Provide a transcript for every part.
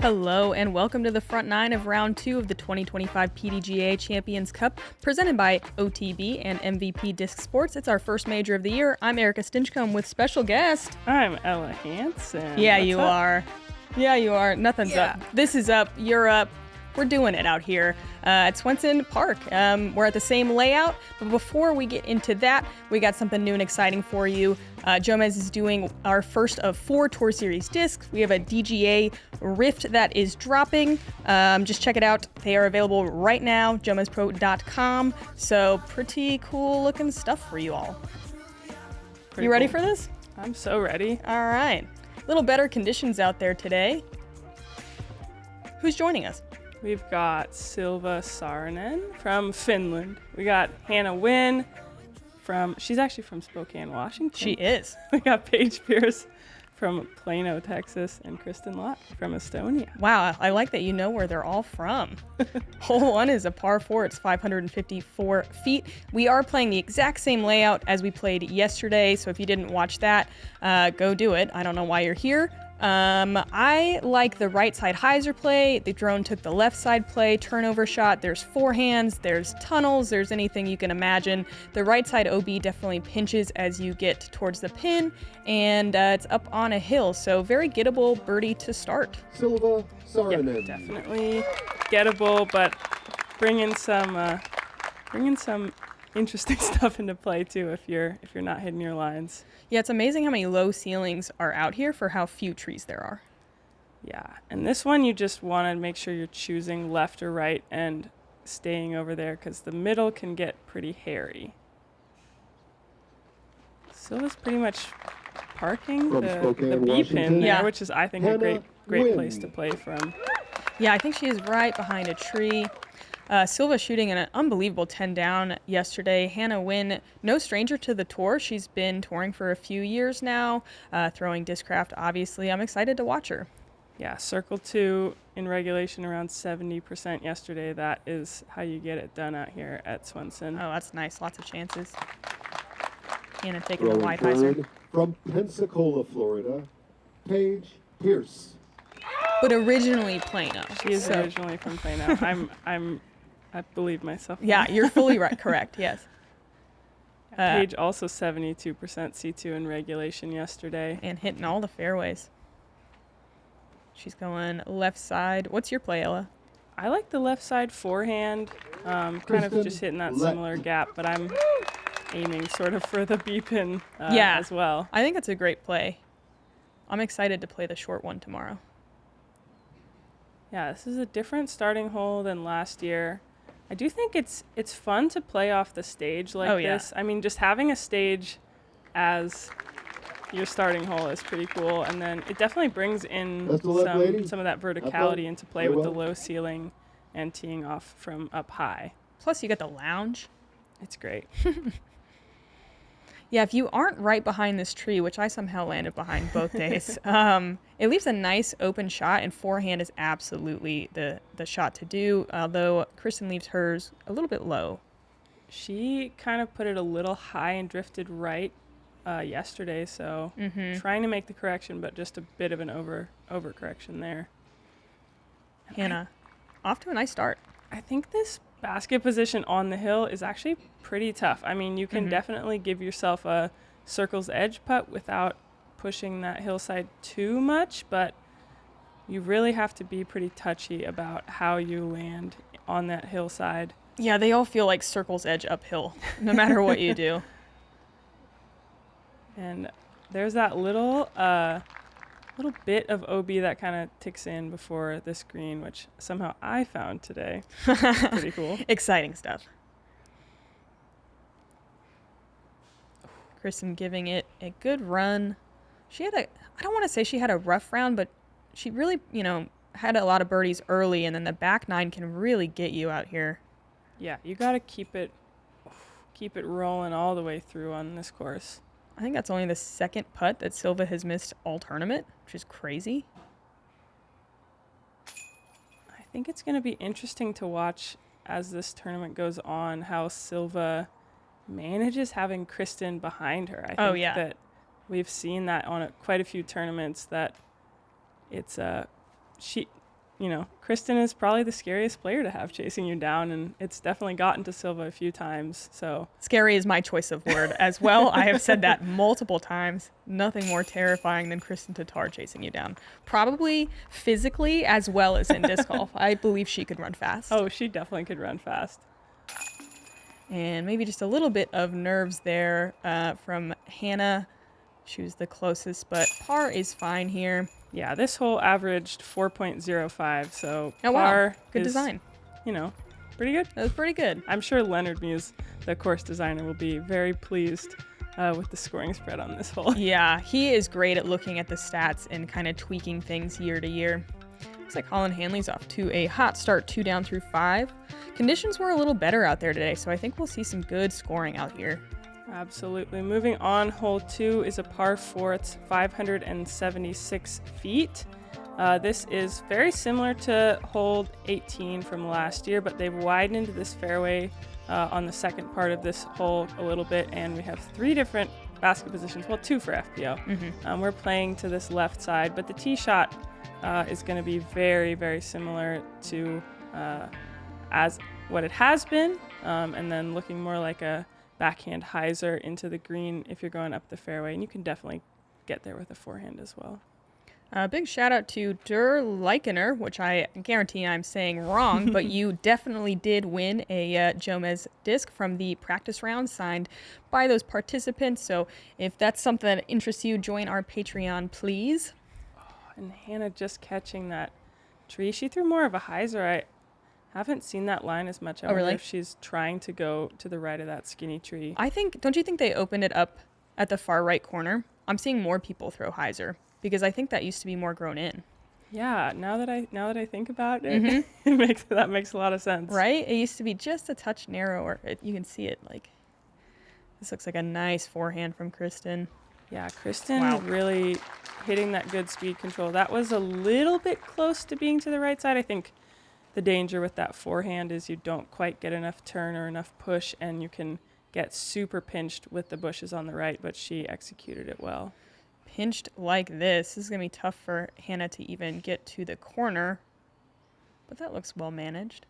Hello and welcome to the front nine of round 2 of the 2025 PDGA Champions Cup presented by OTB and MVP Disc Sports. It's our first major of the year. I'm Erika Stinchcomb with special guest. I'm Ella Hansen. Yeah, What's you up? are. Yeah, you are. Nothing's up. This is up. You're up. We're doing it out here at Swenson Park. We're at the same layout, but before we get into that, we got something new and exciting for you. Jomez is doing our first of 4 Tour Series discs. We have a DGA Rift that is dropping. Just check it out. They are available right now, JomezPro.com. So pretty cool looking stuff for you all. You ready for this? I'm so ready. All right. A little better conditions out there today. Who's joining us? We've got Silva Saarinen from Finland. We got Hanna Huynh she's actually from Spokane, Washington. She is. We got Paige from Plano, Texas, and Kristin Lätt from Estonia. Wow, I like that you know where they're all from. Hole 1 is a par 4. It's 554 feet. We are playing the exact same layout as we played yesterday, so if you didn't watch that, go do it. I don't know why you're here. I like the right side hyzer play. The drone took the left side play, turnover shot. There's forehands, there's tunnels, there's anything you can imagine. The right side OB definitely pinches as you get towards the pin, and it's up on a hill, so very gettable birdie to start. Silva Saarinen. Yeah, definitely gettable, but bringing some interesting stuff into play too if you're not hitting your lines. Yeah, it's amazing how many low ceilings are out here for how few trees there are. Yeah, and this one you just want to make sure you're choosing left or right and staying over there because the middle can get pretty hairy. Silva's pretty much parking From the Spokane, B pin Washington. there, Yeah. which is I think a Hanna great Huynh. place to play from. Yeah, I think she is right behind a tree. Silva shooting an unbelievable 10 down yesterday. Hanna Huynh, no stranger to the tour. She's been touring for a few years now, throwing discraft, obviously. I'm excited to watch her. Yeah, circle 2 in regulation around 70% yesterday. That is how you get it done out here at Swenson. Oh, that's nice. Lots of chances. Hanna taking the Throwing wide hyzer. third from Pensacola, Florida, Paige Pierce. But originally Plano. She is So- originally from Plano. I believe myself. Yeah, you're fully right. Correct, yes. Paige also 72% C2 in regulation yesterday. And hitting all the fairways. She's going left side. What's your play, Ella? I like the left side forehand, kind of Kristin just hitting that Lätt. similar gap, but I'm aiming sort of for the B pin Yeah. as well. I think it's a great play. I'm excited to play the short one tomorrow. Yeah, this is a different starting hole than last year. I do think it's fun to play off the stage like Oh, yeah. this. I mean, just having a stage as your starting hole is pretty cool, and then it definitely brings in Best of luck, lady. some of that Have verticality fun. into play Play with the well. low ceiling and teeing off from up high. Plus, you got the lounge. It's great. Yeah, if you aren't right behind this tree, which I somehow landed behind both days, it leaves a nice open shot, and forehand is absolutely the shot to do, although Kristin leaves hers a little bit low. She kind of put it a little high and drifted right yesterday, so trying to make the correction, but just a bit of an overcorrection there. Hanna, off to a nice start. I think this basket position on the hill is actually pretty tough. I mean, you can definitely give yourself a circle's edge putt without pushing that hillside too much, but you really have to be pretty touchy about how you land on that hillside. Yeah, they all feel like circle's edge uphill, no matter what you do. And there's that little bit of OB that kind of ticks in before this green, which somehow I found today. Pretty cool. Exciting stuff. Kristin giving it a good run. She had I don't want to say she had a rough round, but she really, had a lot of birdies early, and then the back nine can really get you out here. Yeah, you got to keep it rolling all the way through on this course. I think that's only the second putt that Silva has missed all tournament, which is crazy. I think it's going to be interesting to watch as this tournament goes on how Silva manages having Kristin behind her. I think that we've seen that on quite a few tournaments that it's Kristin is probably the scariest player to have chasing you down, and it's definitely gotten to Silva a few times. So scary is my choice of word as well. I have said that multiple times. Nothing more terrifying than Kristin Tatar chasing you down. Probably physically as well as in disc golf. I believe she could run fast. Oh, she definitely could run fast. And maybe just a little bit of nerves there from Hanna. She was the closest, but par is fine here. Yeah, this hole averaged 4.05, so oh, par wow. Good is, design. Pretty good. That was pretty good. I'm sure Leonard Muse, the course designer, will be very pleased with the scoring spread on this hole. Yeah, he is great at looking at the stats and kind of tweaking things year to year. Looks like Holland Hanley's off to a hot start, 2 down through 5. Conditions were a little better out there today, so I think we'll see some good scoring out here. Absolutely. Moving on, hole 2 is a par 4. It's 576 feet. This is very similar to hole 18 from last year, but they've widened this fairway on the second part of this hole a little bit, and we have 3 different basket positions. Well, 2 for FPO. Mm-hmm. We're playing to this left side, but the tee shot is going to be very, very similar to as what it has been, and then looking more like a backhand hyzer into the green if you're going up the fairway, and you can definitely get there with a forehand as well. Big shout out to Der Leikener, which I guarantee I'm saying wrong, but you definitely did win a Jomez disc from the practice round signed by those participants. So if that's something that interests you, join our Patreon, please. And Hanna just catching that tree. She threw more of a hyzer. I haven't seen that line as much. I wonder really? if she's trying to go to the right of that skinny tree. Don't you think they opened it up at the far right corner? I'm seeing more people throw hyzer because I think that used to be more grown in. Yeah, now that I think about it, that makes a lot of sense. Right? It used to be just a touch narrower. You can see it like this looks like a nice forehand from Kristin. Yeah, Kristin really hitting that good speed control. That was a little bit close to being to the right side. I think the danger with that forehand is you don't quite get enough turn or enough push, and you can get super pinched with the bushes on the right, but she executed it well. Pinched like this is going to be tough for Hanna to even get to the corner, but that looks well managed.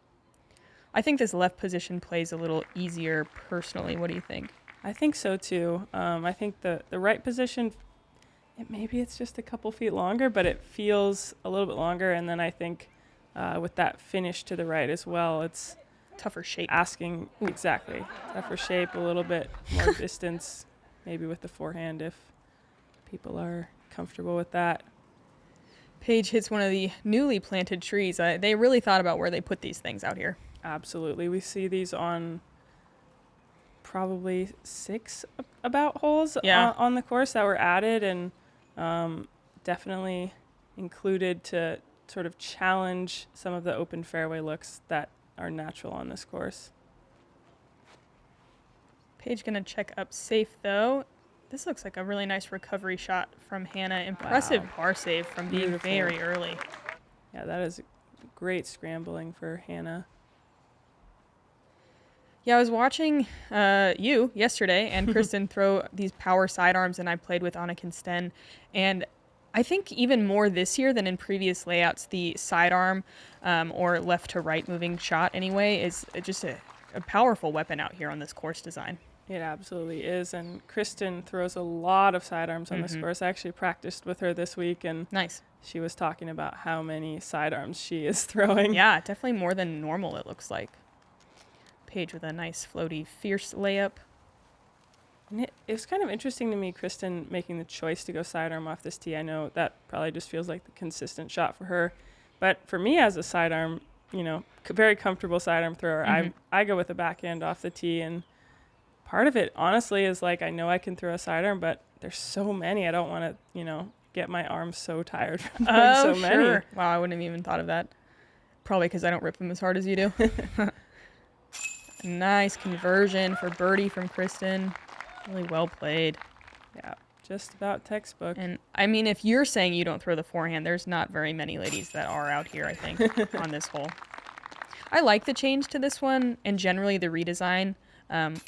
I think this left position plays a little easier personally. What do you think? I think so too. I think the right position, maybe it's just a couple feet longer, but it feels a little bit longer, and then I think with that finish to the right as well, it's tougher shape. Asking exactly tougher shape, a little bit more distance, maybe with the forehand if people are comfortable with that. Paige hits one of the newly planted trees. They really thought about where they put these things out here. Absolutely, we see these on probably 6 about holes on the course that were added, and definitely included to sort of challenge some of the open fairway looks that are natural on this course. Paige gonna check up safe though. This looks like a really nice recovery shot from Hanna. Impressive par save from being Beautiful. very early. Yeah, that is great scrambling for Hanna. Yeah, I was watching you yesterday and Kristin throw these power sidearms, and I played with Anna Sten, and I think even more this year than in previous layouts, the sidearm or left to right moving shot anyway is just a powerful weapon out here on this course design. It absolutely is, and Kristin throws a lot of sidearms on this course. I actually practiced with her this week, and nice. She was talking about how many sidearms she is throwing. Yeah, definitely more than normal it looks like. Paige with a nice floaty fierce layup. And it was kind of interesting to me, Kristin making the choice to go sidearm off this tee. I know that probably just feels like the consistent shot for her. But for me as a sidearm, very comfortable sidearm thrower, I go with a backhand off the tee. And part of it, honestly, is like I know I can throw a sidearm, but there's so many. I don't want to, get my arms so tired from throwing so many. Sure. Wow, I wouldn't have even thought of that. Probably because I don't rip them as hard as you do. Nice conversion for birdie from Kristin. Really well played. Yeah, just about textbook. And I mean, if you're saying you don't throw the forehand, there's not very many ladies that are out here, I think, on this hole. I like the change to this one, and generally the redesign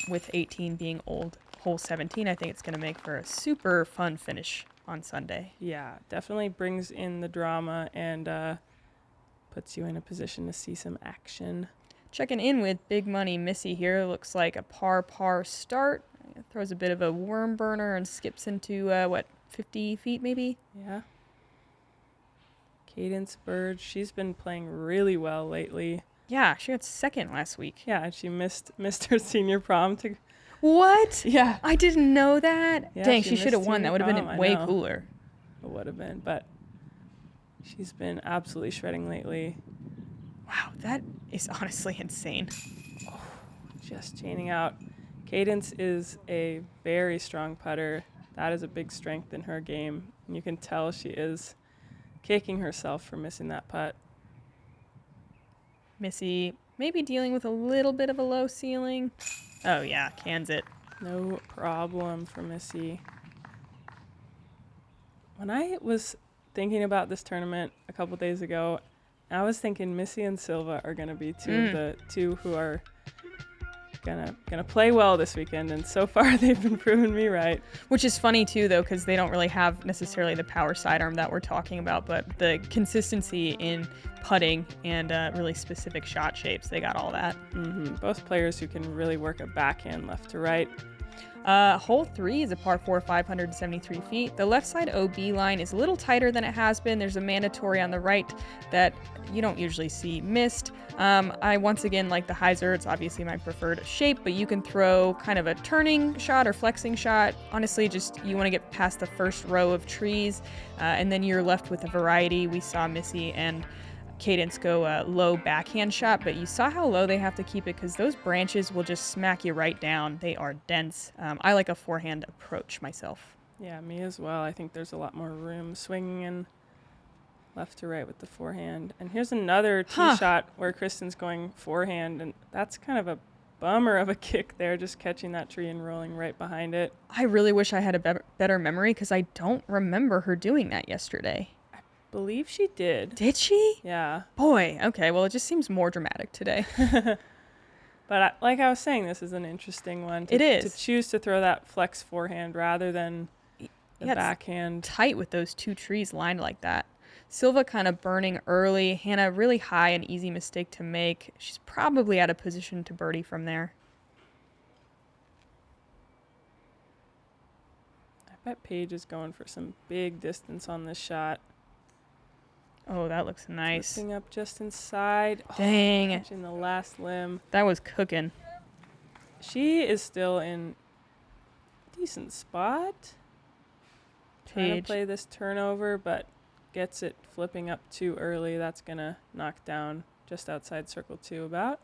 with 18 being old hole 17. I think it's going to make for a super fun finish on Sunday. Yeah, definitely brings in the drama and puts you in a position to see some action. Checking in with Big Money Missy here. Looks like a par start. Throws a bit of a worm burner and skips into, 50 feet maybe? Yeah. Cadence Bird, she's been playing really well lately. Yeah, she got second last week. Yeah, and she missed her senior prom to... What? Yeah. I didn't know that. Yeah, Dang, she she should have missed won. That would have senior been prom, I way know. cooler. It would have been, but she's been absolutely shredding lately. Wow, that is honestly insane. Just chaining out. Cadence is a very strong putter. That is a big strength in her game. And you can tell she is kicking herself for missing that putt. Missy maybe dealing with a little bit of a low ceiling. Oh, yeah, cans it. No problem for Missy. When I was thinking about this tournament a couple days ago, I was thinking Missy and Silva are going to be two of the two who are gonna play well this weekend, and so far they've been proving me right. Which is funny too, though, because they don't really have necessarily the power sidearm that we're talking about, but the consistency in putting and really specific shot shapes, they got all that. Both players who can really work a backhand left to right. Hole 3 is a par 4, 573 feet. The left side OB line is a little tighter than it has been. There's a mandatory on the right that you don't usually see missed. I once again like the hyzer. It's obviously my preferred shape, but you can throw kind of a turning shot or flexing shot. Honestly, just you want to get past the first row of trees, and then you're left with a variety. We saw Missy and Cadence go low backhand shot, but you saw how low they have to keep it because those branches will just smack you right down. They are dense. I like a forehand approach myself. Yeah, me as well. I think there's a lot more room swinging in left to right with the forehand. And here's another tee shot where Kristin's going forehand, and that's kind of a bummer of a kick there, just catching that tree and rolling right behind it. I really wish I had a better memory because I don't remember her doing that yesterday. Believe she did. Did she? Yeah. Boy, okay. Well, it just seems more dramatic today. But like I was saying, this is an interesting one. It is. To choose to throw that flex forehand rather than the backhand. Tight with those two trees lined like that. Silva kind of burning early. Hanna really high, an easy mistake to make. She's probably out of position to birdie from there. I bet Paige is going for some big distance on this shot. Oh, that looks nice. Lifting up just inside. Dang. Catching the last limb. That was cooking. She is still in decent spot. Trying to play this turnover, but gets it flipping up too early. That's going to knock down just outside circle 2 about.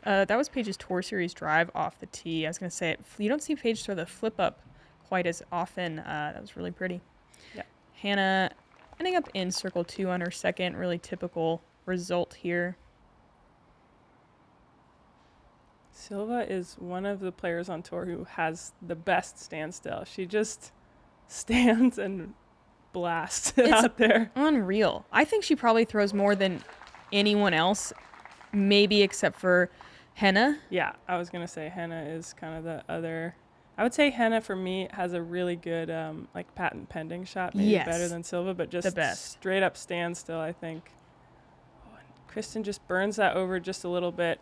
That was Paige's Tour Series drive off the tee. I was going to say, you don't see Paige throw the flip up quite as often. That was really pretty. Yeah. Hanna ending up in circle 2 on her second. Really typical result here. Silva is one of the players on tour who has the best standstill. She just stands and blasts it out there. Unreal. I think she probably throws more than anyone else, maybe except for Hanna. Yeah, I was going to say Hanna is kind of the other. I would say Hanna, for me, has a really good like patent pending shot, maybe better than Silva, but just the best. Straight up standstill, I think. Oh, and Kristin just burns that over just a little bit,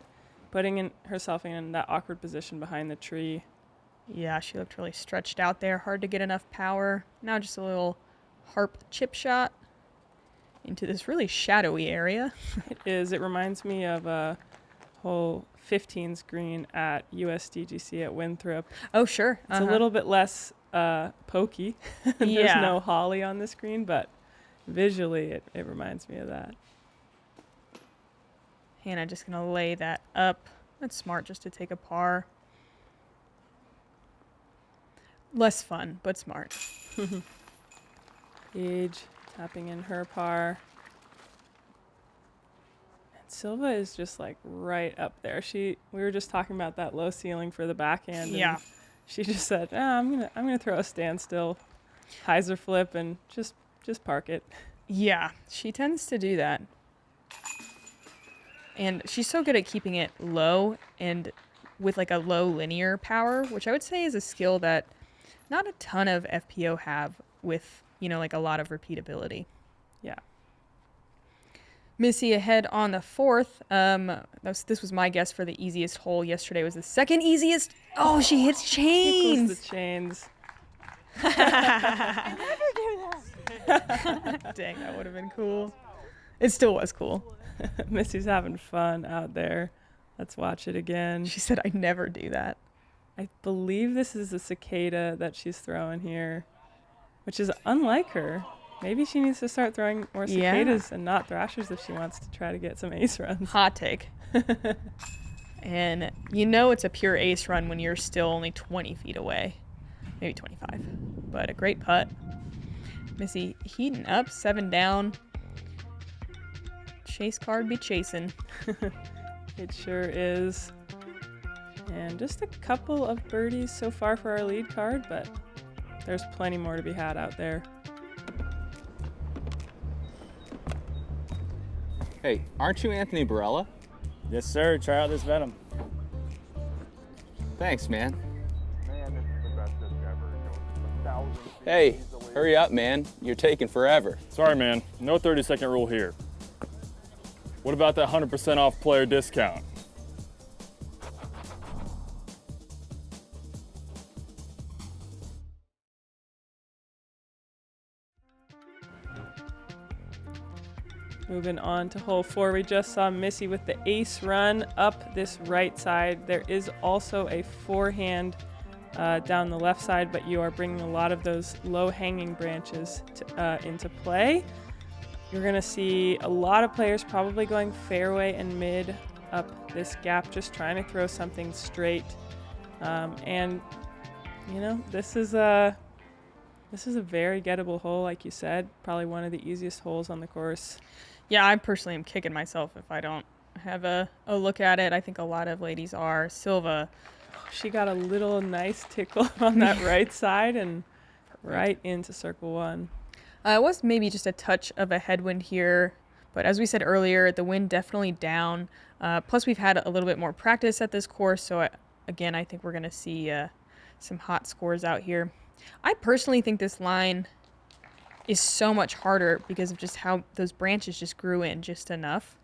putting herself in that awkward position behind the tree. Yeah, she looked really stretched out there. Hard to get enough power. Now just a little harp chip shot into this really shadowy area. It is. It reminds me of a whole 15's green at USDGC at Winthrop. Oh, sure. It's a little bit less pokey. There's no holly on the screen, but visually it reminds me of that. Hanna just going to lay that up. That's smart just to take a par. Less fun, but smart. Paige tapping in her par. Silva is just like right up there. We were just talking about that low ceiling for the backhand. Yeah. She just said, I'm gonna throw a standstill, hyzer flip, and just park it. Yeah, she tends to do that. And she's so good at keeping it low and with like a low linear power, which I would say is a skill that not a ton of FPO have with, like a lot of repeatability. Yeah. Missy ahead on the 4th. This was my guess for the easiest hole yesterday. Was the second easiest. Oh, she hits chains. Equals the chains. I never do that. Dang, that would have been cool. It still was cool. Missy's having fun out there. Let's watch it again. She said, I never do that. I believe this is a cicada that she's throwing here, which is unlike her. Maybe she needs to start throwing more cicadas and not thrashers if she wants to try to get some ace runs. Hot take. And you know it's a pure ace run when you're still only 20 feet away. Maybe 25. But a great putt. Missy heating up, 7 down. Chase card be chasing. It sure is. And just a couple of birdies so far for our lead card, but there's plenty more to be had out there. Hey, aren't you Anthony Barella? Yes, sir. Try out this Venom. Thanks, man. Man, this is the best disc ever. It goes 1,000 feet Hey, easily. hurry up, man. You're taking forever. Sorry, man. No 30-second rule here. What about that 100% off player discount? Moving on to hole 4, we just saw Missy with the ace run up this right side. There is also a forehand down the left side, but you are bringing a lot of those low-hanging branches into play. You're going to see a lot of players probably going fairway and mid up this gap, just trying to throw something straight. And, you know, this is a very gettable hole, like you said. Probably one of the easiest holes on the course. Yeah, I personally am kicking myself if I don't have a look at it. I think a lot of ladies are. Silva. She got a little nice tickle on that right side and right into circle 1. It was maybe just a touch of a headwind here, but as we said earlier, the wind definitely down. Plus, we've had a little bit more practice at this course, so again, I think we're going to see some hot scores out here. I personally think this line is so much harder because of just how those branches just grew in just enough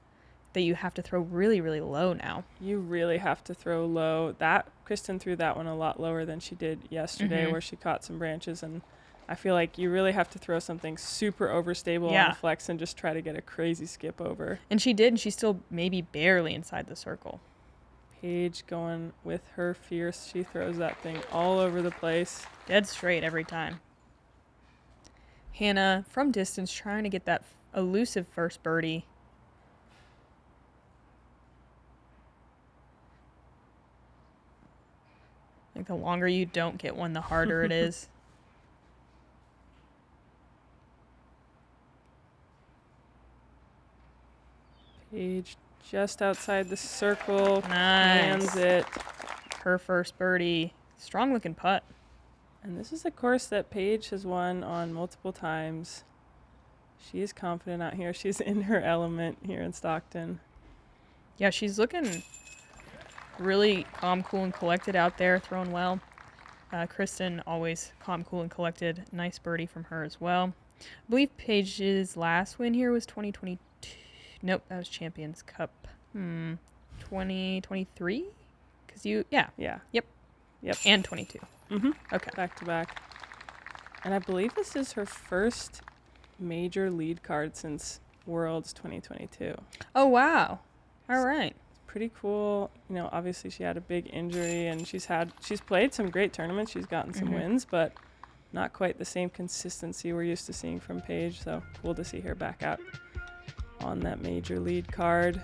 that you have to throw really, really low now. You really have to throw low. Kristin threw that one a lot lower than she did yesterday, where she caught some branches, and I feel like you really have to throw something super overstable on the flex and just try to get a crazy skip over. And she did, and she's still maybe barely inside the circle. Paige going with her fierce. She throws that thing all over the place. Dead straight every time. Hanna, from distance, trying to get that elusive first birdie. I think the longer you don't get one, the harder it is. Paige just outside the circle. Nice. Lands it. Her first birdie. Strong looking putt. And this is a course that Paige has won on multiple times. She is confident out here. She's in her element here in Stockton. Yeah, she's looking really calm, cool, and collected out there, throwing well. Kristin, always calm, cool, and collected. Nice birdie from her as well. I believe Paige's last win here was 2022. Nope, that was Champions Cup. 2023? Because Yeah. Yep. Yep. And 22. Okay. Back to back. And I believe this is her first major lead card since Worlds 2022. Oh, wow. All right. It's pretty cool. You know, obviously she had a big injury and she's played some great tournaments. She's gotten some wins, but not quite the same consistency we're used to seeing from Paige. So cool to see her back out on that major lead card.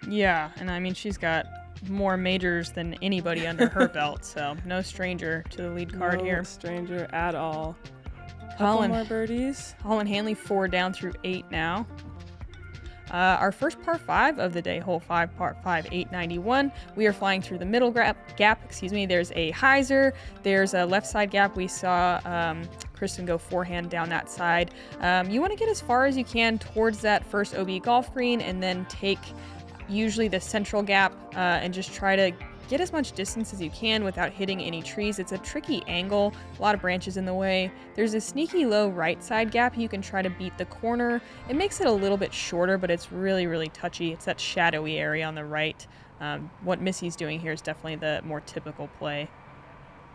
Yeah, and I mean, she's got more majors than anybody under her belt, so no stranger to the lead card No here. stranger at all. Couple Holland. more birdies. Holland Hanley 4 down through 8 now. Our first par 5 of the day, hole 5, par 5, 891. We are flying through the middle gap. There's a hyzer. There's a left side gap. We saw Kristin go forehand down that side. You want to get as far as you can towards that first OB golf green and then take usually the central gap and just try to get as much distance as you can without hitting any trees. It's a tricky angle, a lot of branches in the way. There's a sneaky low right side gap. You can try to beat the corner. It makes it a little bit shorter, but it's really, really touchy. It's that shadowy area on the right. What Missy's doing here is definitely the more typical play.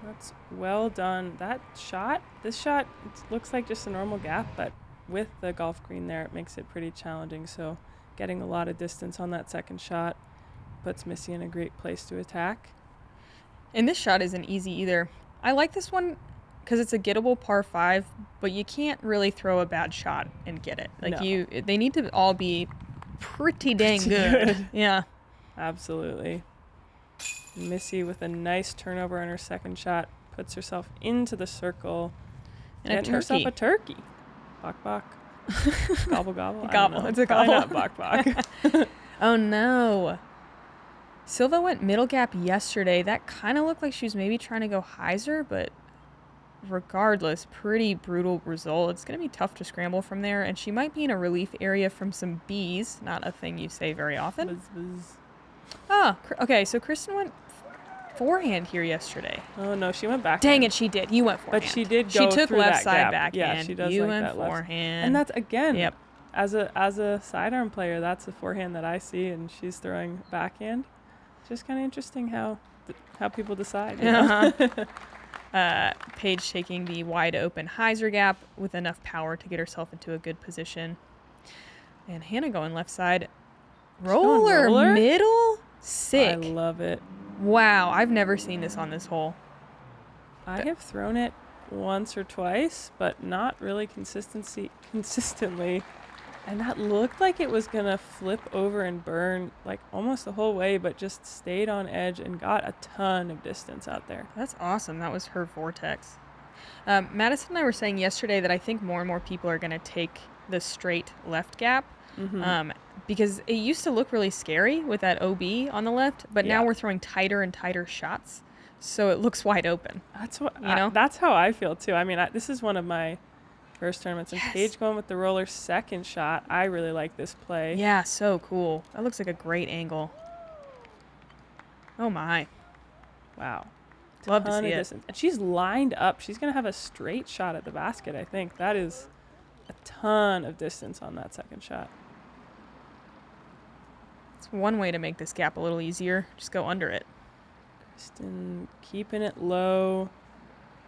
That's well done. This shot, it looks like just a normal gap, but with the golf green there, it makes it pretty challenging. So getting a lot of distance on that second shot puts Missy in a great place to attack. And this shot isn't easy either. I like this one because it's a gettable par 5, but you can't really throw a bad shot and get it. Like No. they need to all be pretty dang good. Yeah. Absolutely. Missy with a nice turnover on her second shot puts herself into the circle And a getting herself turkey. a turkey. Bok bok. Gobble gobble. I don't Gobble. know. It's a Probably gobble. not bok bok. Oh no. Silva went middle gap yesterday. That kind of looked like she was maybe trying to go hyzer, but regardless, pretty brutal result. It's going to be tough to scramble from there, and she might be in a relief area from some bees. Not a thing you say very often. Buzz, buzz. Oh, okay, so Kristin went forehand here yesterday. Oh no, she went back. Dang it, she did. You went forehand. But she did She go took through left that side gap. backhand. Yeah, she does You like went that left. forehand. And that's again, Yep. as a sidearm player, that's a forehand that I see, and she's throwing backhand. Just kind of interesting how people decide. You know? Paige taking the wide open hyzer gap with enough power to get herself into a good position. And Hanna going left side. going roller? Middle? Sick. I love it. Wow, I've never seen this on this hole. I have thrown it once or twice, but not really consistently. And that looked like it was going to flip over and burn like almost the whole way, but just stayed on edge and got a ton of distance out there. That's awesome. That was her vortex. Madison and I were saying yesterday that I think more and more people are going to take the straight left gap. Because it used to look really scary with that OB on the left, but now we're throwing tighter and tighter shots, so it looks wide open. That's what You know? that's how I feel too. I mean, this is one of my first tournaments, and Yes. Paige going with the roller second shot. I really like this play. Yeah, so cool. That looks like a great angle. Oh my. Wow. Love to Ton see of it. distance. And she's lined up. She's gonna have a straight shot at the basket. I think that is a ton of distance on that second shot. It's one way to make this gap a little easier. Just go under it. Kristin keeping it low,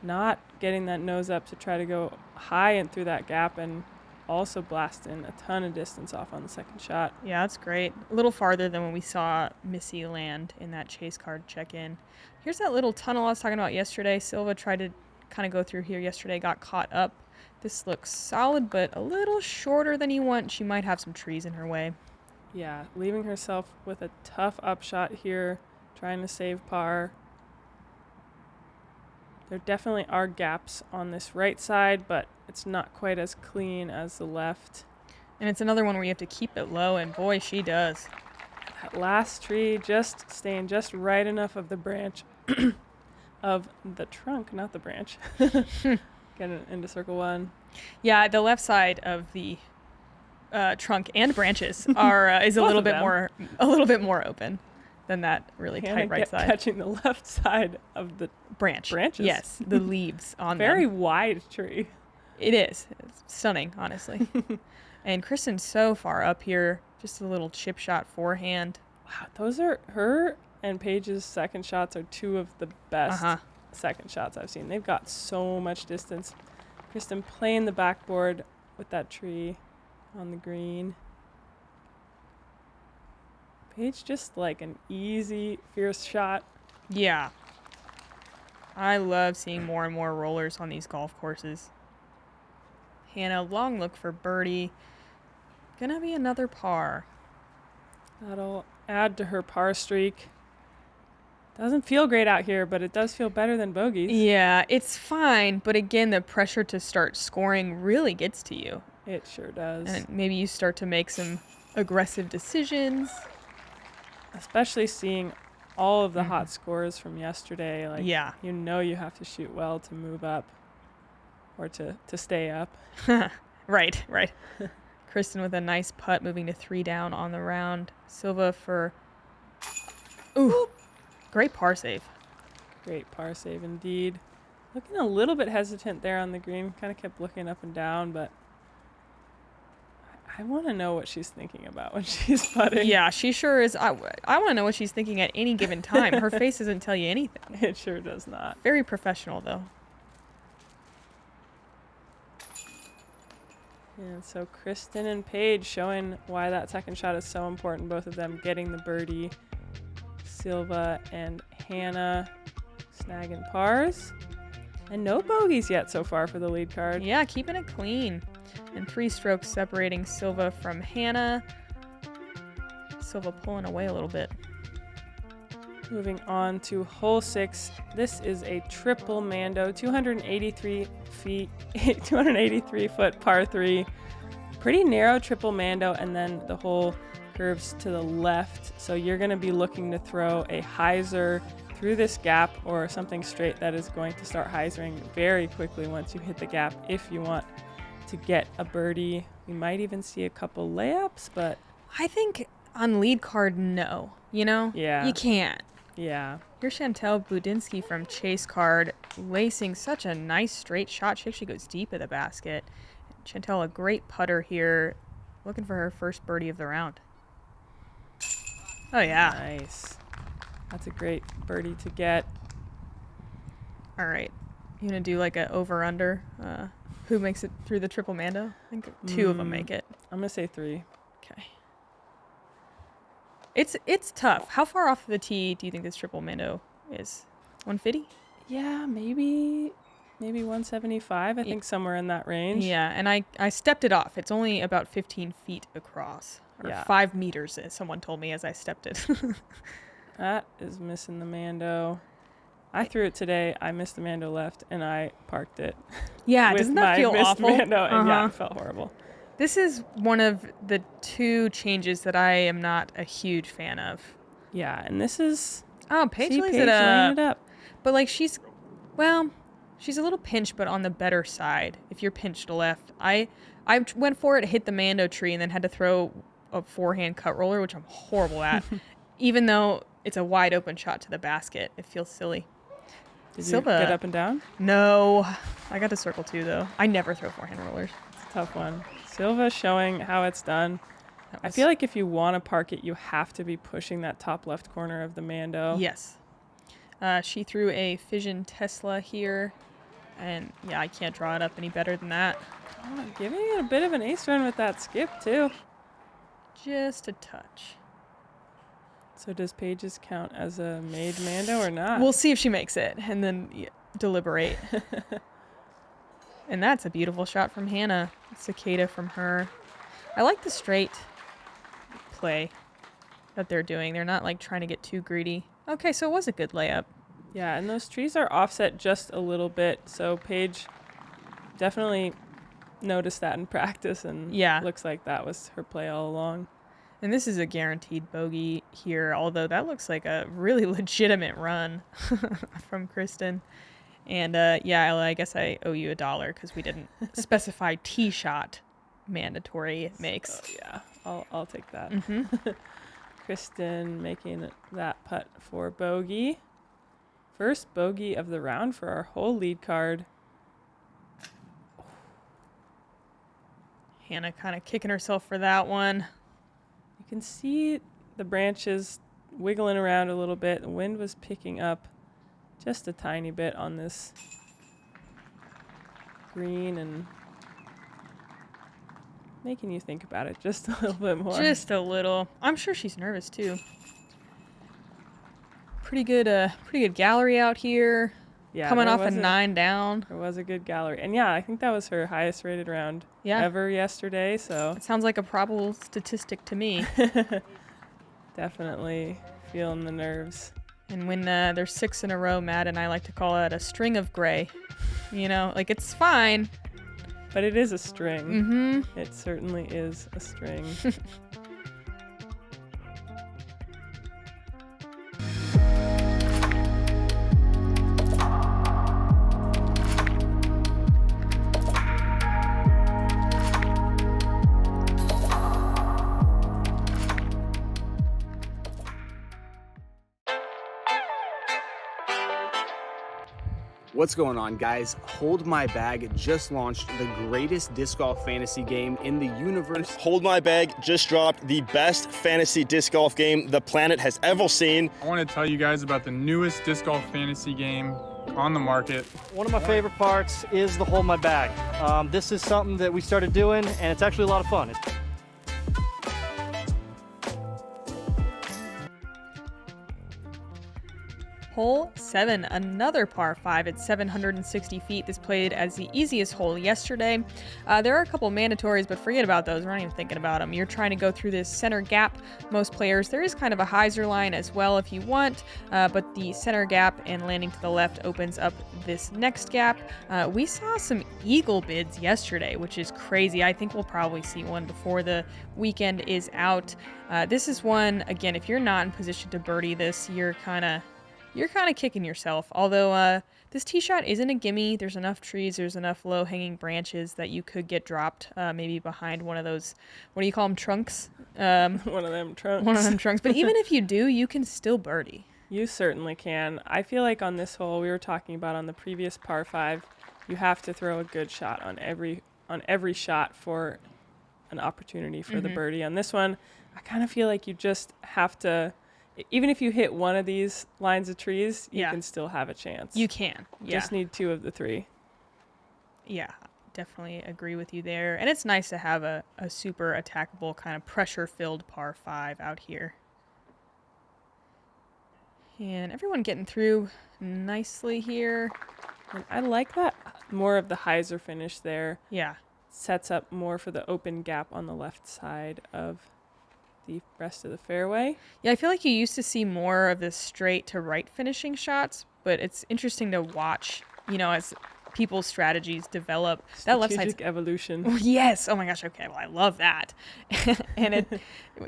not getting that nose up to try to go high and through that gap, and also blasting a ton of distance off on the second shot. Yeah, that's great. A little farther than when we saw Missy land in that chase card check-in. Here's that little tunnel I was talking about yesterday. Silva tried to kind of go through here yesterday, got caught up. This looks solid, but a little shorter than you want. She might have some trees in her way. Yeah, leaving herself with a tough upshot here, trying to save par. There definitely are gaps on this right side, but it's not quite as clean as the left. And it's another one where you have to keep it low, and boy, she does. That last tree just staying just right enough of the branch of the trunk, not the branch. Getting into circle one. Yeah, the left side of the trunk and branches are is a Both little of bit them. more open than that really Hanna tight right side. catching the left side of the Branches. branches. The leaves on very them. wide tree. It is. It's stunning, honestly. And Kristin's so far up here. Just a little chip shot forehand. Wow, those are her and Paige's second shots are two of the best second shots I've seen. They've got so much distance. Kristin playing the backboard with that tree on the green. Paige just like an easy, fierce shot. Yeah. I love seeing more and more rollers on these golf courses. Hanna, long look for birdie. Gonna be another par. That'll add to her par streak. Doesn't feel great out here, but it does feel better than bogeys. Yeah, it's fine, but again, the pressure to start scoring really gets to you. It sure does. And maybe you start to make some aggressive decisions. Especially seeing all of the hot scores from yesterday. Like, Yeah. you know you have to shoot well to move up or to stay up. Right. Kristin with a nice putt, moving to 3 down on the round. Silva for... Ooh. Great par save. Great par save indeed. Looking a little bit hesitant there on the green. Kind of kept looking up and down, but I want to know what she's thinking about when she's putting. Yeah, she sure is. I want to know what she's thinking at any given time. Her face doesn't tell you anything. It sure does not. Very professional, though. And so Kristin and Paige showing why that second shot is so important. Both of them getting the birdie. Silva and Hanna snagging pars. And no bogeys yet so far for the lead card. Yeah, keeping it clean. And 3 strokes separating Silva from Hanna. Silva pulling away a little bit. Moving on to hole 6. This is a triple Mando, 283 foot par 3. Pretty narrow triple Mando, and then the hole curves to the left. So you're going to be looking to throw a hyzer through this gap or something straight that is going to start hyzering very quickly once you hit the gap if you want to get a birdie. We might even see a couple layups, but I think on lead card, no. You know? Yeah. You can't. yeah. Here's Chantel Budinsky from Chase Card, lacing such a nice straight shot. She actually goes deep at the basket. Chantel, a great putter here, looking for her first birdie of the round. Oh, yeah. Nice. That's a great birdie to get. All right. You going to do like a over-under? Who makes it through the triple Mando? I think 2 of them make it. I'm going to say 3. Okay. It's tough. How far off the tee do you think this triple Mando is? 150? Yeah, maybe 175. I think somewhere in that range. Yeah, and I stepped it off. It's only about 15 feet across. Or Yeah. 5 meters, as someone told me as I stepped it. That is missing the Mando. I threw it today. I missed the Mando left, and I parked it. Yeah, with doesn't my that feel missed awful? Mando, and yeah, it felt horrible. This is one of the 2 changes that I am not a huge fan of. Yeah, and this is Oh, Paige lays Paige it laying up. it up. But like she's a little pinched, but on the better side. If you're pinched left, I went for it, hit the Mando tree, and then had to throw a forehand cut roller, which I'm horrible at. Even though it's a wide open shot to the basket, it feels silly. Did Silva. you get up and down? No, I got to circle 2 though. I never throw forehand rollers. It's a tough one. Silva showing how it's done. That I was- feel like if you want to park it, you have to be pushing that top left corner of the Mando. Yes. She threw a Fission Tesla here, and yeah, I can't draw it up any better than that. Oh, giving it a bit of an ace run with that skip too. Just a touch. So does Paige's count as a made Mando or not? We'll see if she makes it, and then deliberate. And that's a beautiful shot from Hanna. Cicada from her. I like the straight play that they're doing. They're not like trying to get too greedy. Okay, so it was a good layup. Yeah, and those trees are offset just a little bit, so Paige definitely noticed that in practice, and Yeah. looks like that was her play all along. And this is a guaranteed bogey here, although that looks like a really legitimate run from Kristin. And yeah, I guess I owe you $1 because we didn't specify tee shot mandatory makes. So, yeah, I'll take that. Mm-hmm. Kristin making that putt for bogey. First bogey of the round for our whole lead card. Hanna kind of kicking herself for that one. You can see the branches wiggling around a little bit. The wind was picking up just a tiny bit on this green and making you think about it just a little bit more. Just a little. I'm sure she's nervous too. Pretty good gallery out here. Yeah, Coming there off a was 9 down. There was a good gallery. And yeah, I think that was her highest rated round ever yesterday. So It sounds like a probable statistic to me. definitely feeling the nerves. And when there's 6 in a row, Matt and I like to call it a string of gray. You know, like it's fine. But it is a string. Mm-hmm. It certainly is a string. What's going on, guys? Hold My Bag just launched the greatest disc golf fantasy game in the universe. Hold My Bag just dropped the best fantasy disc golf game the planet has ever seen. I want to tell you guys about the newest disc golf fantasy game on the market. One of my favorite parts is the Hold My Bag. This is something that we started doing, and it's actually a lot of fun. Hole 7, another par 5 at 760 feet. This played as the easiest hole yesterday. There are a couple mandatories, but forget about those. We're not even thinking about them. You're trying to go through this center gap. Most players, there is kind of a hyzer line as well if you want, but the center gap and landing to the left opens up this next gap. We saw some eagle bids yesterday, which is crazy. I think we'll probably see one before the weekend is out. This is one, again, if you're not in position to birdie this, you're kind of kicking yourself. Although this tee shot isn't a gimme. There's enough trees, there's enough low-hanging branches that you could get dropped maybe behind one of those, what do you call them, trunks? One of them trunks. One of them trunks. But even if you do, you can still birdie. You certainly can. I feel like on this hole, we were talking about on the previous par 5, you have to throw a good shot on every shot for an opportunity for the birdie. On this one, I kind of feel like you just have to, even if you hit one of these lines of trees, you can still have a chance. You can. Yeah. Just need 2 of the 3. Yeah, definitely agree with you there. And it's nice to have a super attackable kind of pressure-filled par 5 out here. And everyone getting through nicely here. And I like that more of the hyzer finish there. Yeah. Sets up more for the open gap on the left side of the rest of the fairway. Yeah, I feel like you used to see more of the straight to right finishing shots, but it's interesting to watch, as people's strategies develop. That left side's evolution. Oh, yes. Oh my gosh. Okay. Well, I love that. And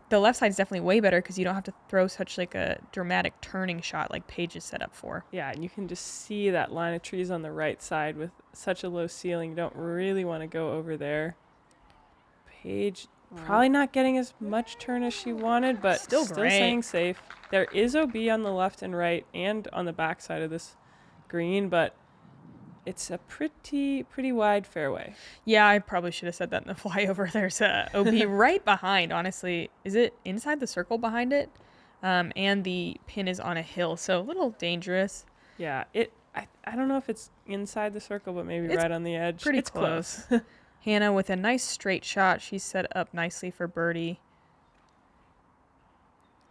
the left side's definitely way better because you don't have to throw such like a dramatic turning shot like Paige is set up for. Yeah, and you can just see that line of trees on the right side with such a low ceiling. You don't really want to go over there. Paige probably not getting as much turn as she wanted, but still staying safe. There is OB on the left and right and on the back side of this green, but it's a pretty wide fairway. Yeah, I probably should have said that in the flyover. There's a OB right behind, honestly. Is it inside the circle behind it? And the pin is on a hill, so a little dangerous. Yeah, I don't know if it's inside the circle, but maybe right on the edge. It's close. Hanna with a nice straight shot. She's set up nicely for birdie.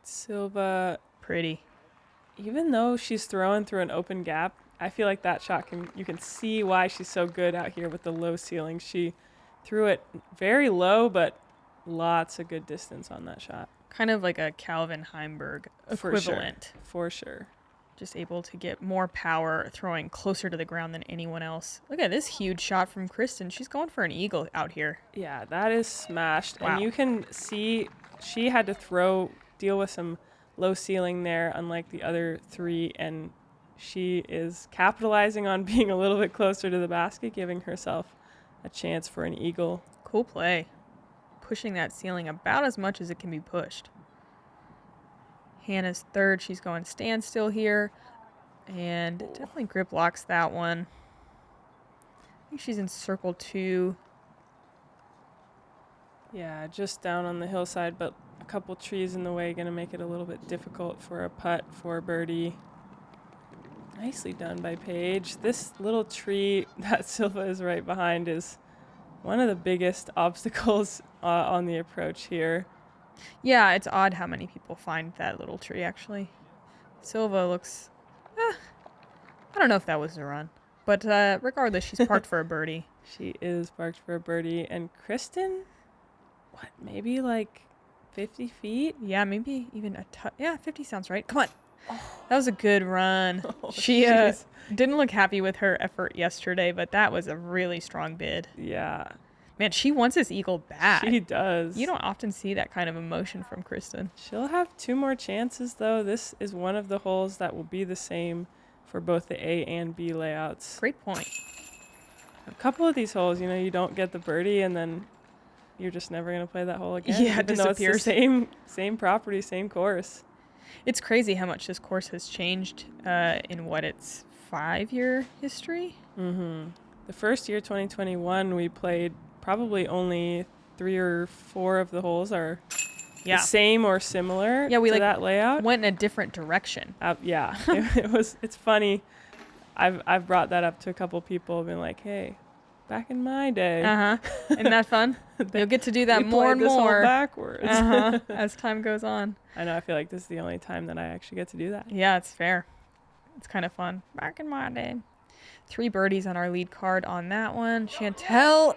Silva. Pretty. Even though she's throwing through an open gap, I feel like that shot you can see why she's so good out here with the low ceiling. She threw it very low, but lots of good distance on that shot. Kind of like a Calvin Heimberg equivalent. For sure. Just able to get more power throwing closer to the ground than anyone else. Look at this huge shot from Kristin. She's going for an eagle out here. Yeah, that is smashed. Wow. And you can see she had to deal with some low ceiling there, unlike the other 3, and she is capitalizing on being a little bit closer to the basket, giving herself a chance for an eagle. Cool play. Pushing that ceiling about as much as it can be pushed. Hanna's third. She's going standstill here. And definitely grip locks that one. I think she's in circle 2. Yeah, just down on the hillside, but a couple trees in the way, going to make it a little bit difficult for a putt for birdie. Nicely done by Paige. This little tree that Silva is right behind is one of the biggest obstacles on the approach here. Yeah, it's odd how many people find that little tree, actually. Silva looks... I don't know if that was a run. But regardless, she's parked for a birdie. She is parked for a birdie. And Kristin, maybe like 50 feet? Yeah, maybe even a touch. Yeah, 50 sounds right. Come on. That was a good run. She didn't look happy with her effort yesterday, but that was a really strong bid. Yeah. Man, she wants this eagle bad. She does. You don't often see that kind of emotion from Kristin. She'll have 2 more chances, though. This is one of the holes that will be the same for both the A and B layouts. Great point. A couple of these holes, you don't get the birdie, and then you're just never going to play that hole again. Yeah, it disappears. Though it's the same property, same course. It's crazy how much this course has changed in what, it's 5-year history. The first year, 2021, we played probably only 3 or 4 of the holes are the same or similar Yeah, we to like that layout. went in a different direction. Yeah, it's funny. I've brought that up to a couple people, been like, hey, back in my day. Isn't that fun? You'll get to do that we more and played this hole more backwards. as time goes on. I know. I feel like this is the only time that I actually get to do that. Yeah, it's fair. It's kind of fun. Back in my day. 3 birdies on our lead card on that one. Chantel.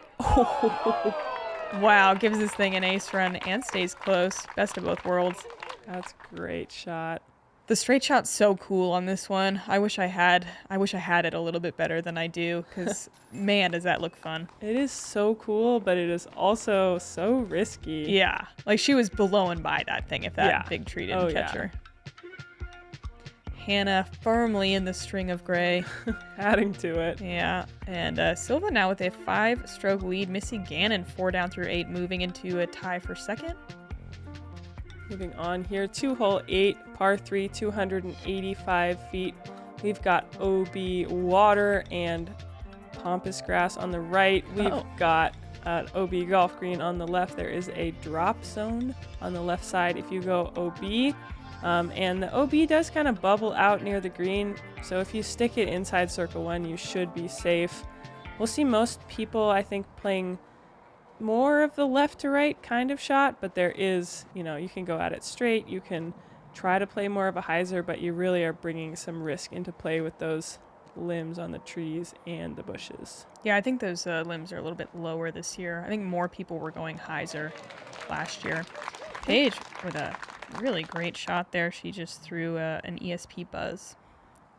Wow, gives this thing an ace run and stays close. Best of both worlds. That's a great shot. The straight shot's so cool on this one. I wish I had it a little bit better than I do, because man, does that look fun. It is so cool, but it is also so risky. Yeah, like she was blowing by that thing if that big tree didn't catch her. Hanna firmly in the string of gray. Adding to it. Yeah, and Silva now with a 5-stroke lead. Missy Gannon 4 down through 8, moving into a tie for second. Moving on here, 2-hole 8, par 3, 285 feet. We've got OB water and pampas grass on the right. We've got an OB golf green on the left. There is a drop zone on the left side if you go OB. And the OB does kind of bubble out near the green, so if you stick it inside circle 1, you should be safe. We'll see most people, I think, playing more of the left to right kind of shot, but there is, you can go at it straight, you can try to play more of a hyzer, but you really are bringing some risk into play with those limbs on the trees and the bushes. Yeah, I think those limbs are a little bit lower this year. I think more people were going hyzer last year. Paige with a really great shot there. She just threw an ESP buzz.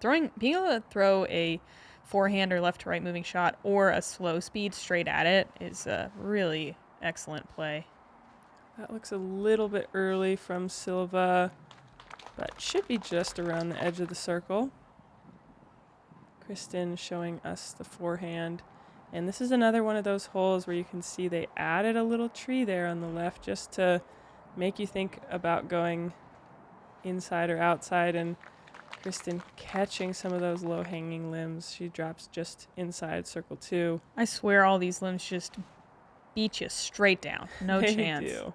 Being able to throw a forehand or left to right moving shot or a slow speed straight at it is a really excellent play. That looks a little bit early from Silva, but should be just around the edge of the circle. Kristin showing us the forehand. And this is another one of those holes where you can see they added a little tree there on the left just to make you think about going inside or outside, and Kristin catching some of those low-hanging limbs. She drops just inside circle 2. I swear all these limbs just beat you straight down. No chance. Do.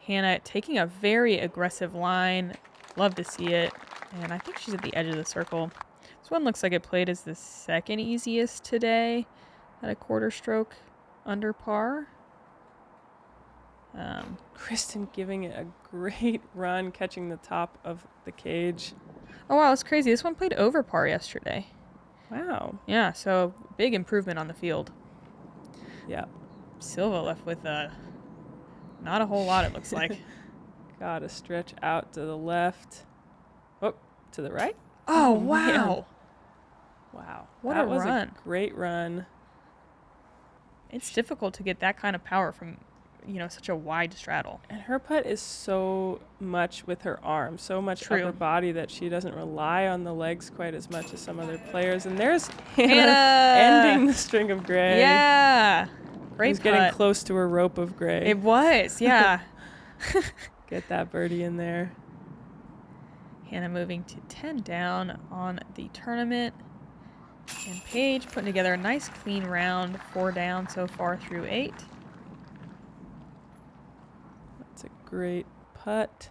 Hanna taking a very aggressive line. Love to see it. And I think she's at the edge of the circle. This one looks like it played as the second easiest today at a 1/4 stroke under par. Kristin giving it a great run, catching the top of the cage. Oh, wow, it's crazy. This one played over par yesterday. Wow. Yeah, so big improvement on the field. Yeah. Silva left with not a whole lot, it looks like. Got to stretch out to the left. Oh, to the right? Oh, wow. Man. Wow. What that a was run. A great run. It's difficult to get that kind of power from such a wide straddle. And her putt is so much with her arm, so much upper body that she doesn't rely on the legs quite as much as some other players. And there's Hanna ending the string of gray. Yeah. Great putt. Getting close to her rope of gray. It was, yeah. Get that birdie in there. Hanna moving to 10 down on the tournament. And Paige putting together a nice clean round, 4 down so far through 8. That's a great putt.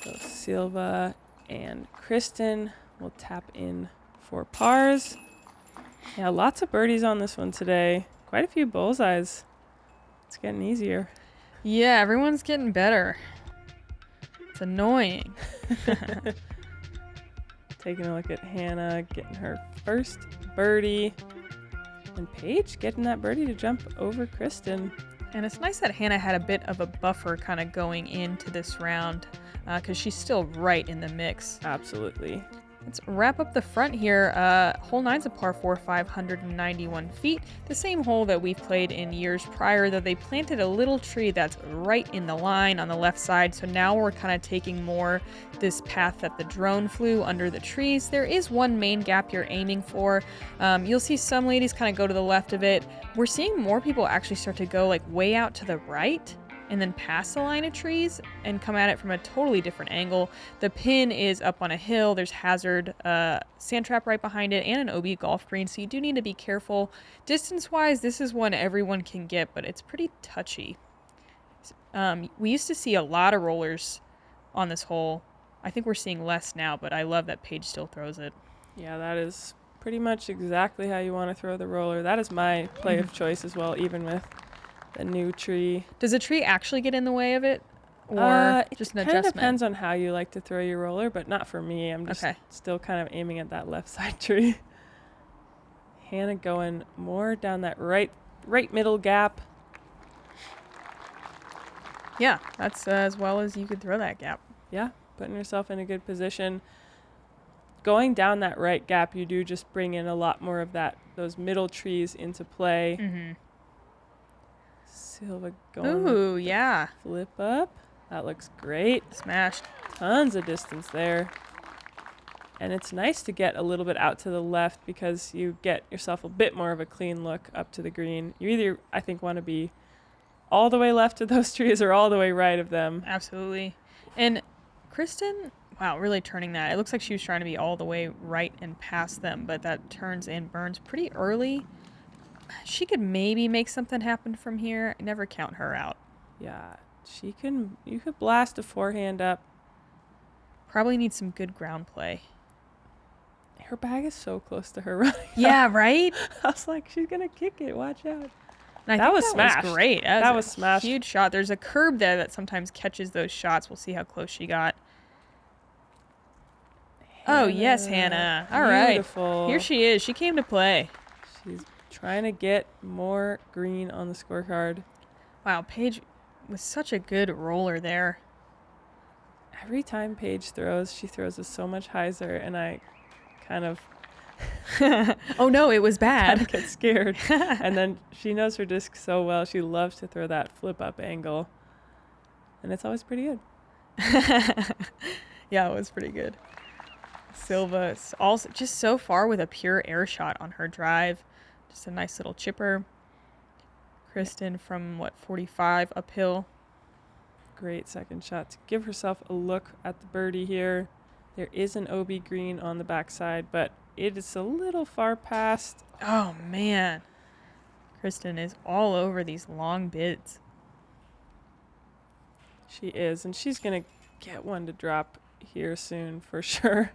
So Silva and Kristin will tap in for pars. Yeah, lots of birdies on this one today. Quite a few bullseyes. It's getting easier. Yeah, everyone's getting better. It's annoying. Taking a look at Hanna getting her first birdie. And Paige getting that birdie to jump over Kristin. And it's nice that Hanna had a bit of a buffer kind of going into this round because she's still right in the mix. Absolutely. Let's wrap up the front here. Hole 9's a par 4, 591 feet. The same hole that we've played in years prior, though they planted a little tree that's right in the line on the left side. So now we're kind of taking more this path that the drone flew under the trees. There is one main gap you're aiming for. You'll see some ladies kind of go to the left of it. We're seeing more people actually start to go like way out to the right. and then past the line of trees and come at it from a totally different angle. The pin is up on a hill. There's hazard sand trap right behind it and an OB golf green, so you do need to be careful. Distance-wise, this is one everyone can get, but it's pretty touchy. We used to see a lot of rollers on this hole. I think we're seeing less now, but I love that Paige still throws it. Yeah, that is pretty much exactly how you want to throw the roller. That is my play of choice as well, even with the new tree. Does the tree actually get in the way of it? Or just an adjustment? It kind of depends on how you like to throw your roller, but not for me. I'm just still kind of aiming at that left side tree. Hanna going more down that right middle gap. Yeah, that's as well as you could throw that gap. Yeah, putting yourself in a good position. Going down that right gap, you do just bring in a lot more of those middle trees into play. Mm-hmm. Silva going. Ooh, yeah. Flip up. That looks great. Smashed. Tons of distance there. And it's nice to get a little bit out to the left because you get yourself a bit more of a clean look up to the green. You either, I think, want to be all the way left of those trees or all the way right of them. Absolutely. And Kristin, wow, really turning that. It looks like she was trying to be all the way right and past them, but that turns and burns pretty early. She could maybe make something happen from here. Never count her out. Yeah, you could blast a forehand up. Probably needs some good ground play. Her bag is so close to her running. Yeah, right? I was like, she's going to kick it. Watch out. And that was smashed. Great. That was smashed. Huge shot. There's a curb there that sometimes catches those shots. We'll see how close she got. Hanna, oh, yes, Hanna. All right. Beautiful. Here she is. She came to play. She's trying to get more green on the scorecard. Wow, Paige was such a good roller there. Every time Paige throws, she throws with so much hyzer, and I kind of oh no, it was bad. get scared. And then she knows her disc so well. She loves to throw that flip up angle, and it's always pretty good. Yeah, it was pretty good. Silva also just so far with a pure air shot on her drive. Just a nice little chipper. Kristin from 45 uphill. Great second shot to give herself a look at the birdie here. There is an OB green on the backside, but it is a little far past. Oh, man. Kristin is all over these long bids. She is, and she's going to get one to drop here soon for sure.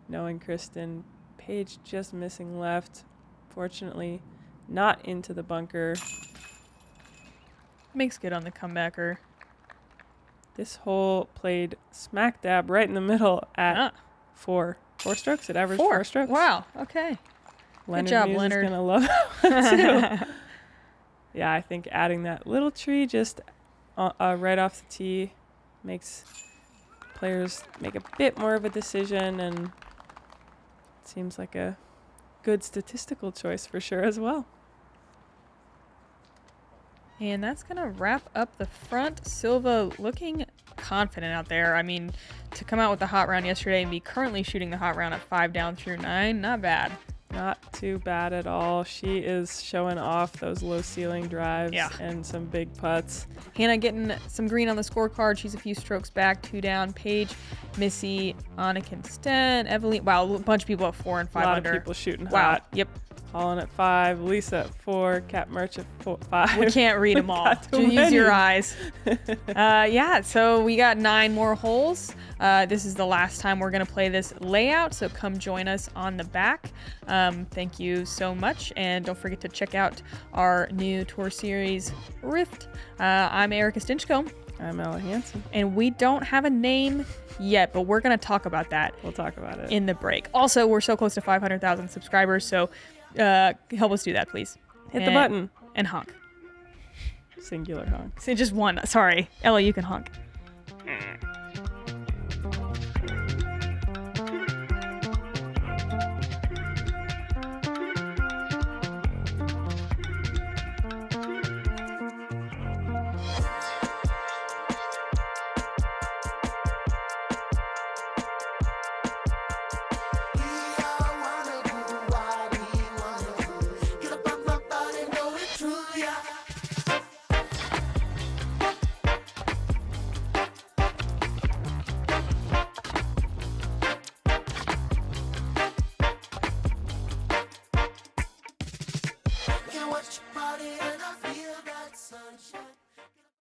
Knowing Kristin. Paige just missing left. Fortunately, not into the bunker. Makes good on the comebacker. This hole played smack dab right in the middle at 4 strokes. It averaged 4 strokes. Wow. Okay. Good job, Leonard. Is gonna love that one too. Yeah, I think adding that little tree just right off the tee makes players make a bit more of a decision, and it seems like a good statistical choice for sure as well. And that's going to wrap up the front. Silva looking confident out there. I mean, to come out with the hot round yesterday and be currently shooting the hot round at 5 down through 9, not bad. Not too bad at all. She is showing off those low ceiling drives and some big putts. Hanna getting some green on the scorecard. She's a few strokes back, 2 down. Paige, Missy, Annika, Sten, Evelyn. Wow, a bunch of people at 4 and 5 under. A lot of people shooting hot. Wow, yep. Holland at 5, Lisa at 4, Cat Merch at 5. We can't read them all. Use your eyes. Yeah, so we got 9 more holes. This is the last time we're going to play this layout, so come join us on the back. Thank you so much, and don't forget to check out our new tour series, Rift. I'm Erika Stinchcomb. I'm Ella Hansen. And we don't have a name yet, but we're going to talk about that. We'll talk about it in the break. Also, we're so close to 500,000 subscribers, so help us do that, please. Hit the button. And honk. Singular honk. Say just one. Sorry. Ella, you can honk. body and I feel that sunshine.